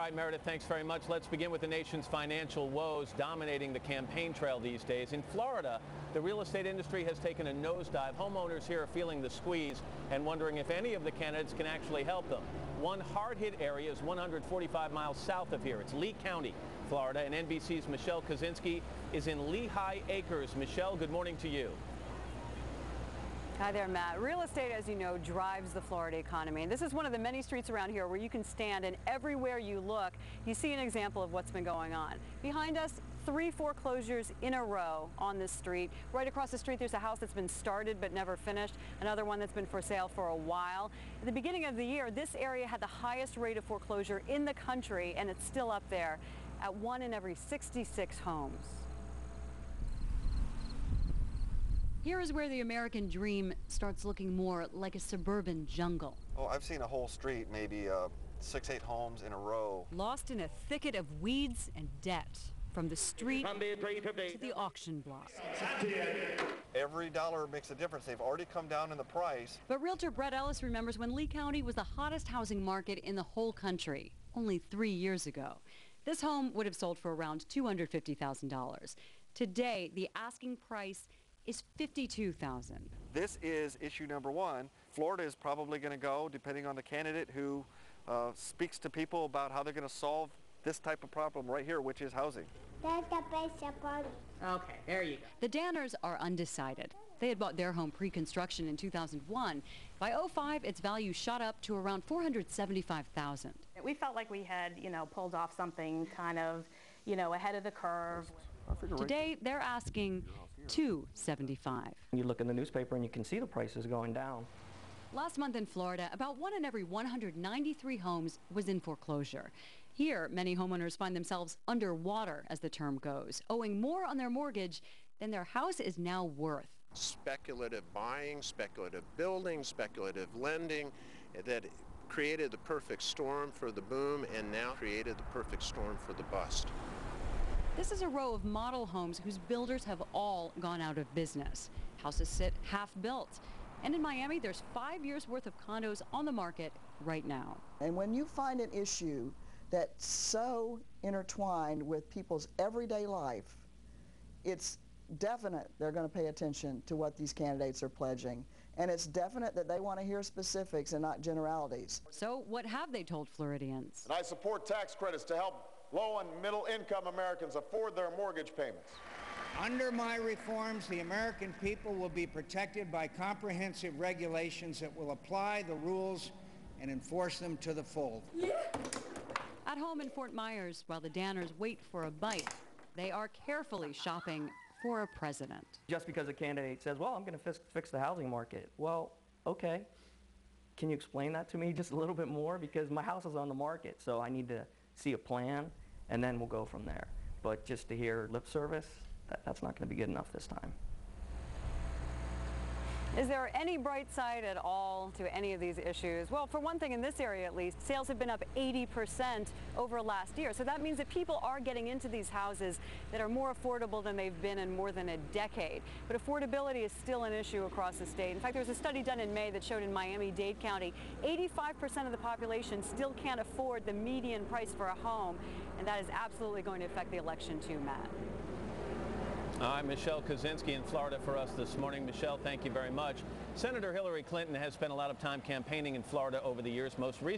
right, Meredith, thanks very much. Let's begin with the nation's financial woes dominating the campaign trail these days. In Florida, the real estate industry has taken a nosedive. Homeowners here are feeling the squeeze and wondering if any of the candidates can actually help them. One hard-hit area is 145 miles south of here. It's Lee County, Florida, and NBC's Michelle Kosinski is in Lehigh Acres. Michelle, good morning to you. Hi there, Matt. Real estate, as you know, drives the Florida economy. And this is one of the many streets around here where you can stand and everywhere you look, you see an example of what's been going on. Behind us, 3 foreclosures in a row on this street. Right across the street, there's a house that's been started but never finished. Another one that's been for sale for a while. At the beginning of the year, this area had the highest rate of foreclosure in the country, and it's still up there at 1 in every 66 homes. Here is where the American dream starts looking more like a suburban jungle. Oh, I've seen a whole street, maybe 6-8 homes in a row. Lost in a thicket of weeds and debt, from the street to the auction block. Every dollar makes a difference. They've already come down in the price. But realtor Brett Ellis remembers when Lee County was the hottest housing market in the whole country, only 3 years ago. This home would have sold for around $250,000. Today, the asking price is $52,000. This is issue number one. Florida is probably going to go, depending on the candidate who speaks to people about how they're going to solve this type of problem right here, which is housing. Okay, there you go. The Danners are undecided. They had bought their home pre-construction in 2001. By 2005, its value shot up to around $475,000. We felt like we had, pulled off something kind of, ahead of the curve. Today, they're asking $275,000. You look in the newspaper and you can see the prices going down. Last month in Florida, about 1 in every 193 homes was in foreclosure. Here, many homeowners find themselves underwater, as the term goes, owing more on their mortgage than their house is now worth. Speculative buying, speculative building, speculative lending that created the perfect storm for the boom and now created the perfect storm for the bust. This is a row of model homes whose builders have all gone out of business. Houses sit half-built. And in Miami, there's 5 years' worth of condos on the market right now. And when you find an issue that's so intertwined with people's everyday life, it's definite they're going to pay attention to what these candidates are pledging. And it's definite that they want to hear specifics and not generalities. So what have they told Floridians? And I support tax credits to help low and middle income Americans afford their mortgage payments. Under my reforms, the American people will be protected by comprehensive regulations that will apply the rules and enforce them to the full. Yeah. At home in Fort Myers, while the Danners wait for a bite, they are carefully shopping for a president. Just because a candidate says, well, I'm going to fix the housing market. Well, okay. Can you explain that to me just a little bit more? Because my house is on the market, so I need to see a plan, and then we'll go from there. But just to hear lip service, that's not going to be good enough this time. Is there any bright side at all to any of these issues? Well, for one thing, in this area at least, sales have been up 80% over last year. So that means that people are getting into these houses that are more affordable than they've been in more than a decade. But affordability is still an issue across the state. In fact, there was a study done in May that showed in Miami-Dade County, 85% of the population still can't afford the median price for a home. And that is absolutely going to affect the election too, Matt. All right, Michelle Kosinski in Florida for us this morning. Michelle, thank you very much. Senator Hillary Clinton has spent a lot of time campaigning in Florida over the years. Most recently,